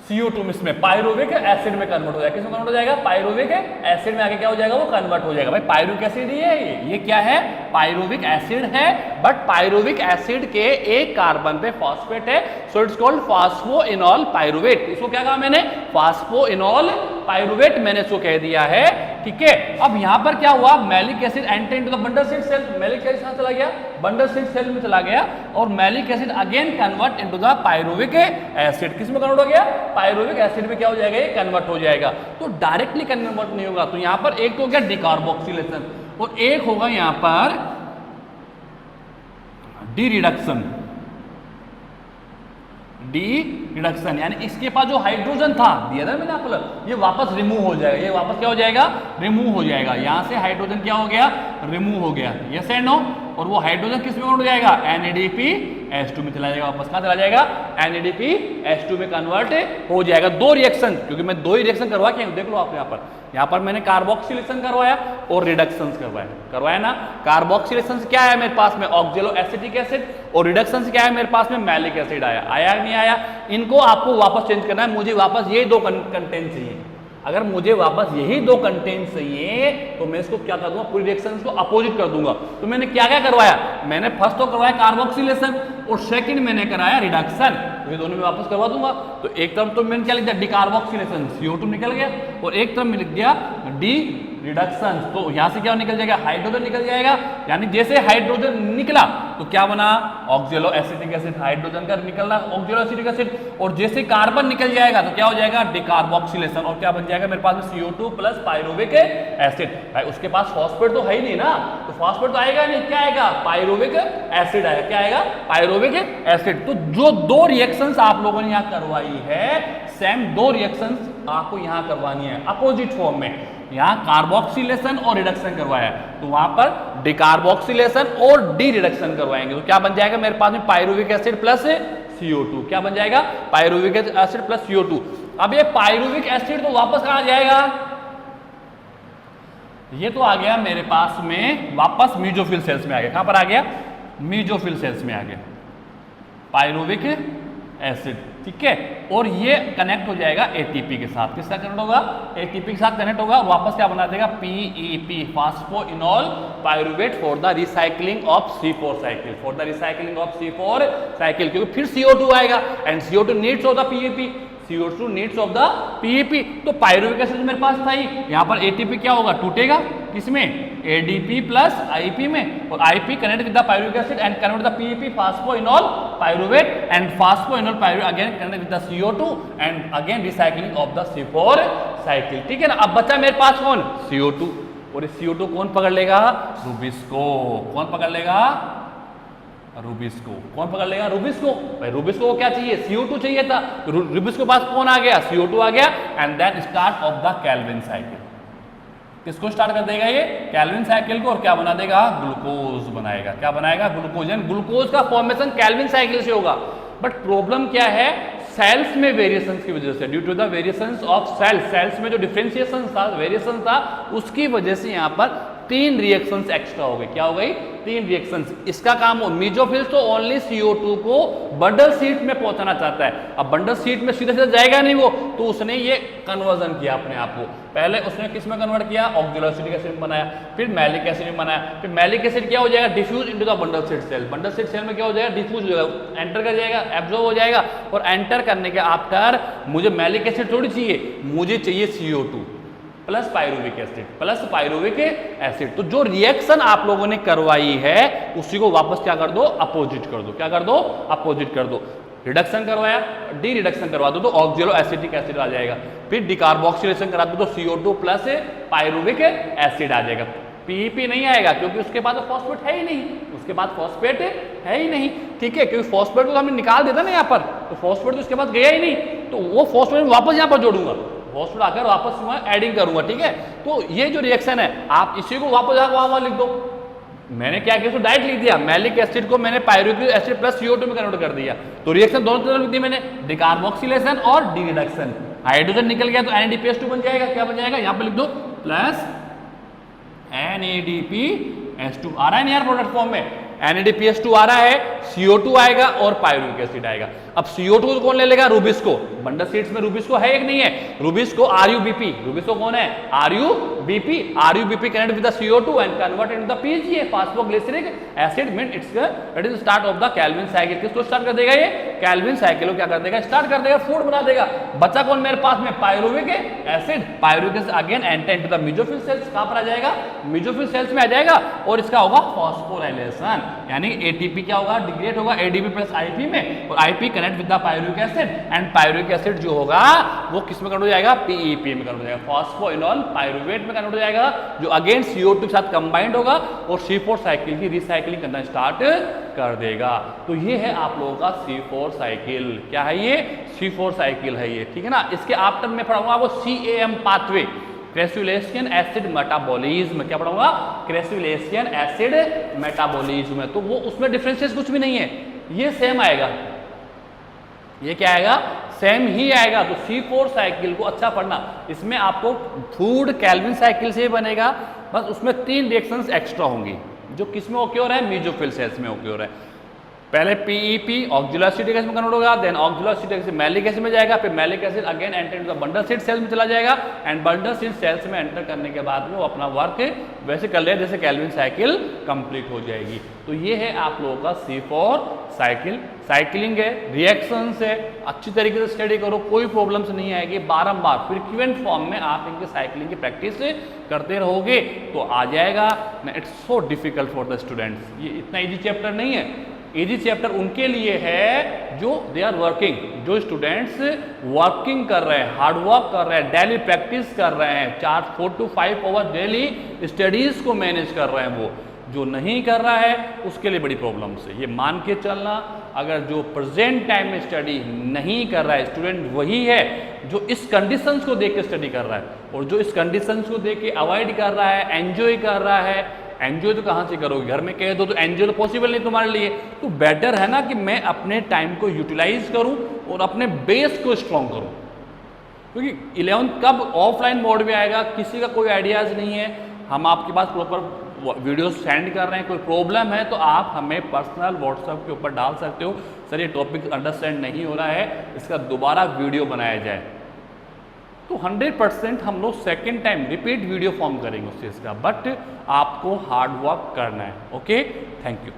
Speaker 1: CO2 में, पायरुविक एसिड में कन्वर्ट हो जाएगा। किस में कन्वर्ट हो जाएगा? पायरुविक एसिड में आके क्या हो जाएगा? वो कन्वर्ट हो जाएगा। भाई पायरुविक एसिड ही है ये क्या है? पायरुविक एसिड है। बट पायरुविक एसिड के एक कार्बन पे फॉस्फेट है, so it's called phosphoenol pyruvate. इसको क्या कहा मैंने? फॉस्फोइनॉल पायरुवेट मैंने इसको कह दिया है। ठीक है, अब यहां पर क्या हुआ? Malic acid enter into the bundle sheath cell. Malic acid कहां चला गया? बंडल सीड सेल में चला गया। और maleic acid again convert into the pyruvic acid. किस में कन्वर्ट हो गया? पायरुविक एसिड में क्या हो जाएगा? ये कन्वर्ट हो जाएगा। तो डायरेक्टली कन्वर्ट नहीं होगा। तो यहां पर एक तो हो गया डिकार्बोक्सिलेशन और एक होगा यहां पर डी रिडक्शन। डी रिडक्शन, यानी इसके पास जो हाइड्रोजन था दिया था मैंने आपको, ये वापस रिमूव हो जाएगा। ये वापस क्या हो जाएगा? रिमूव हो जाएगा। यहां से हाइड्रोजन क्या हो गया? रिमूव हो गया। Yes and no? और वो हाइड्रोजन किस में कन्वर्ट हो जाएगा? NADPH2 में चला जाएगा। वापस कहां चला जाएगा? NADPH2 में कन्वर्ट हो जाएगा। 2 रिएक्शन, क्योंकि मैं 2 ही रिएक्शन करवा के देख लो आप यहाँ पर मैंने कार्बोक्सिलेशन करवाया और रिडक्शन करवाया ना। कार्बोक्सिलेशन से क्या आया मेरे पास में? ऑक्जेलो एसिटिक एसिड। और रिडक्शन से क्या है मेरे पास में? मैलिक एसिड आया। आया नहीं आया? इनको आपको वापस चेंज करना है। मुझे वापस ये 2 कंटेंट चाहिए। अगर मुझे वापस यही दो कंटेंट चाहिए तो मैं इसको क्या कर दूंगा, पूरी रिएक्शंस को अपोजिट कर दूंगा। तो मैंने क्या क्या करवाया, मैंने फर्स्ट तो करवाया कार्बोक्सिलेशन और सेकंड मैंने कराया रिडक्शन। तो ये दोनों में वापस करवा दूंगा। तो एक तरफ तो मैंने क्या लिख दिया, डिकार्बोक्सिलेशन, CO2 निकल गया, और एक तरफ में लिख दिया डी रिडक्शन। तो यहां से क्या निकल जाएगा, हाइड्रोजन निकल जाएगा। यानी जैसे हाइड्रोजन निकला तो क्या बना, ऑक्जेलो एसिटिक एसिड, हाइड्रोजन का निकलना ऑक्जेलो एसिटिक एसिड। और जैसे कार्बन निकल जाएगा तो क्या हो जाएगा, डिकार्बोक्सिलेशन, और क्या बन जाएगा मेरे पास में CO2 प्लस पायरुविक एसिड। भाई उसके पास फॉस्फेट तो है ही नहीं ना, तो फॉस्फेट तो आएगा नहीं, क्या आएगा, पायरुविक एसिड आएगा। क्या आएगा, पायरुविक एसिड। तो जो दो रिएक्शंस आप लोगों ने यहाँ करवाई है, सेम दो रिएक्शंस आपको यहाँ करवानी है अपोजिट फॉर्म में। यहाँ कार्बोक्सिलेशन और रिडक्शन करवाया है, तो वहां पर डिकार्बोक्सिलेशन और डी रिडक्शन करवाएंगे। तो क्या बन जाएगा मेरे पास में, पायरुविक एसिड प्लस CO2। क्या बन जाएगा, पायरुविक एसिड प्लस CO2। अब ये पायरुविक एसिड तो वापस कहां जाएगा, ये तो आ गया मेरे पास में वापस मीजोफिल सेल्स में आ गया। कहां पर आ गया, मीजोफिल सेल्स में आ गया पायरुविक एसिड, ठीक है। और ये कनेक्ट हो जाएगा ATP के साथ। किसका कनेक्ट होगा, ATP के साथ कनेक्ट होगा। वापस क्या बना देगा, PEP, phosphoenol pyruvate for the recycling of C4 cycle, for the recycling of C4 cycle. क्योंकि फिर CO2 आएगा and CO2 needs of the PEP, CO2 needs of the PEP। तो पायरुविक एसिड मेरे पास था ही, यहाँ पर ATP क्या होगा, टूटेगा किसमें, ADP प्लस IP में, और IP connect with the pyruvic acid and convert the PEP phosphoenol pyruvate and phosphoenol pyruvate again connect with the CO2 and again recycling of the C4 cycle, ठीक है ना। अब बचा मेरे पास कौन, CO2, और इस CO2 कौन पकड़ लेगा, रूबिस्को। कौन पकड़ लेगा, रूबिस्को। कौन पकड़ लेगा, रूबिस्को। भाई रूबिस्को को क्या चाहिए, CO2 चाहिए था, तो रूबिस्को के पास कौन आ गया, CO2 आ गया। And then start of the Calvin cycle. किसको स्टार्ट कर देगा, ये कैल्विन साइकिल को, और क्या बना देगा, ग्लूकोज बनाएगा। क्या बनाएगा, ग्लूकोज। यानी ग्लूकोज का फॉर्मेशन कैल्विन साइकिल से होगा। बट प्रॉब्लम क्या है, सेल्स में वेरिएशंस की वजह से, due to the variations of cells में जो डिफरेंशिएशन था, वेरिएशन था, उसकी वजह से यहाँ पर 3 रिएक्शंस एक्स्ट्रा हो गए। क्या हो गई, 3 रिएक्शंस। इसका काम हो, मीजोफिल्स तो ओनली CO2 को बंडल सीट में पहुंचाना चाहता है। अब बंडल सीट में सीधे सीधे जाएगा नहीं वो, तो उसने ये कन्वर्जन किया अपने आप को। पहले उसने किस में कन्वर्ट किया, ऑक्जेलो एसिटिक एसिड में बनाया, फिर मैलिक एसिड में बनाया, फिर मैलिक एसिड क्या हो जाएगा, diffuse into the bundle sheath cell. Bundle sheath cell में क्या हो जाएगा, डिफ्यूज हो जाएगा, एंटर कर जाएगा, एब्जॉर्ब हो जाएगा। और एंटर करने के आफ्टर मुझे मैलिक एसिड थोड़ी चाहिए, मुझे चाहिए CO2 plus pyruvic acid, plus pyruvic acid. तो जो रिएक्शन आप लोगों ने करवाई है उसी को वापस क्या कर दो, अपोजिट कर दो। क्या कर दो, अपोजिट कर दो। रिडक्शन करवाया, डी रिडक्शन करवा दो तो ऑक्जेलो एसिटिक एसिड आ जाएगा। फिर डिकार्बोक्सिलेशन करा दो तो CO2 प्लस पायरुविक एसिड आ जाएगा। PEP नहीं आएगा क्योंकि उसके बाद फॉस्फेट है ही नहीं, उसके बाद फॉस्फेट है ही नहीं, ठीक है। क्योंकि फॉस्फेट को हमने निकाल देता ना यहाँ पर, तो फॉस्फेट तो उसके बाद गया ही नहीं, तो वो फॉस्फेट वापस यहाँ पर जोड़ूंगा, फॉस्फेट आकर वापस मैं एडिंग करूंगा, ठीक है। तो ये जो रिएक्शन है आप इसी को वापस आकर वहां लिख दो। मैंने क्या किया, डायरेक्ट लिख दिया, मैलिक एसिड को मैंने पायरुविक एसिड प्लस CO2 में कन्वर्ट कर दिया। तो रिएक्शन दोनों तरफ लिख दी मैंने, डिकार्बोक्सिलेशन और डी रिडक्शन। हाइड्रोजन निकल गया तो NADPH2 बन जाएगा। क्या बन जाएगा, यहाँ पे लिख दो प्लस NADPH2 आ रहा है यार प्रोडक्ट फॉर्म में, NADPH2 आ रहा है, CO2 आएगा और पायरुविक एसिड आएगा। अब CO2 को कौन ले लेगा, रूबिस्को। बंडल सीट्स में रूबिस्को है एक नहीं है, रूबिस्को RUBP। रूबिस्को कौन है, RUBP। RUBP connect with the CO2 and convert into the PGA, phosphoglyceric acid mean it's it is start of the Calvin cycle. किसको स्टार्ट कर देगा, ये कैल्विन साइकिल को क्या कर देगा, स्टार्ट कर देगा, फूड बना देगा। बचा कौन मेरे पास में, pyruvic acid. Pyruvic acid again enter into the mesophyll sales. कहां पर आ जाएगा, मेसोफिल सेल्स में आ जाएगा, और इसका होगा फॉस्फोराइलेशन, यानी ATP क्या होगा, डिग्रेड होगा ADP प्लस IP में, और IP connect with the pyruvic acid and pyruvic acid जो होगा वो किस में कन्वर्ट हो जाएगा, PEP में कन्वर्ट हो जाएगा, फॉस्फोइनोल पायरुवेट में कन्वर्ट हो जाएगा, जो अगेन CO2 के साथ कंबाइंड होगा और C4 साइकिल की रिसाइकलिंग करना स्टार्ट कर देगा। तो ये है आप लोगों का C4 साइकिल। क्या है ये, C4 साइकिल है ये, ठीक है ना। इसके आफ्टर में पढ़ाऊंगा आपको CAM pathway, crassulacean acid metabolism. क्या पढ़ाऊंगा, क्रेसुलेशियन एसिड मेटाबॉलिज्म। तो वो उसमें डिफरेंसेस कुछ भी नहीं है, ये सेम आएगा, ये क्या आएगा, सेम ही आएगा। तो C4 साइकिल को अच्छा पढ़ना, इसमें आपको फूड कैल्विन साइकिल से बनेगा, बस उसमें 3 रिएक्शंस एक्स्ट्रा होंगी जो किस में ओके हो रहा है, मेसोफिल सेल्स में ओके हो रहा है। पहले पीईपी ऑक्जुलर एसिटिक एसिड में कन्वर्ट होगा, then oxalo acetic acid malic acid में जाएगा, फिर malic acid again enter into the bundle seed cells में चला जाएगा, एंड बंडल सीड सेल्स में एंटर करने के बाद में वो अपना वर्क वैसे कर ले जैसे केल्विन साइकिल कंप्लीट हो जाएगी। तो ये है आप लोगों का C4 साइकिल। साइकिलिंग है, रिएक्शंस है, अच्छी तरीके से स्टडी करो, कोई प्रॉब्लम्स नहीं आएगी। बारंबार फ्रीक्वेंट फॉर्म में आप इनके साइकिलिंग की प्रैक्टिस करते रहोगे तो आ जाएगा ना। It's so difficult for the students, ये इतना इजी चैप्टर नहीं है। इजी चैप्टर उनके लिए है जो दे आर वर्किंग, जो स्टूडेंट्स वर्किंग कर रहे हैं, हार्डवर्क कर रहे हैं, डेली प्रैक्टिस कर रहे हैं, 4 to 5 आवर्स डेली स्टडीज को मैनेज कर रहे हैं। वो जो नहीं कर रहा है उसके लिए बड़ी प्रॉब्लम्स है। ये मान के चलना, अगर जो प्रेजेंट टाइम में स्टडी नहीं कर रहा है स्टूडेंट, वही है जो इस कंडीशंस को देख के स्टडी कर रहा है, और जो इस कंडीशंस को देख के अवॉइड कर रहा है, एंजॉय कर रहा है। एंजॉय तो कहाँ से करोगे, घर में कह दो तो एंजॉय तो पॉसिबल नहीं तुम्हारे लिए। तो बेटर है ना कि मैं अपने टाइम को यूटिलाइज करूँ और अपने बेस को स्ट्रॉन्ग करूँ, क्योंकि 11th कब ऑफलाइन मोड में आएगा किसी का कोई आइडियाज़ नहीं है। हम आपके पास प्रॉपर वीडियो सेंड कर रहे हैं, कोई प्रॉब्लम है तो आप हमें पर्सनल व्हाट्सएप के ऊपर डाल सकते हो, सर ये टॉपिक अंडरस्टैंड नहीं हो रहा है, इसका दोबारा वीडियो बनाया जाए। तो 100% हम लोग second time repeat video form करेंगे उस चीज़ का, बट आपको हार्ड वर्क करना है। Okay, thank you.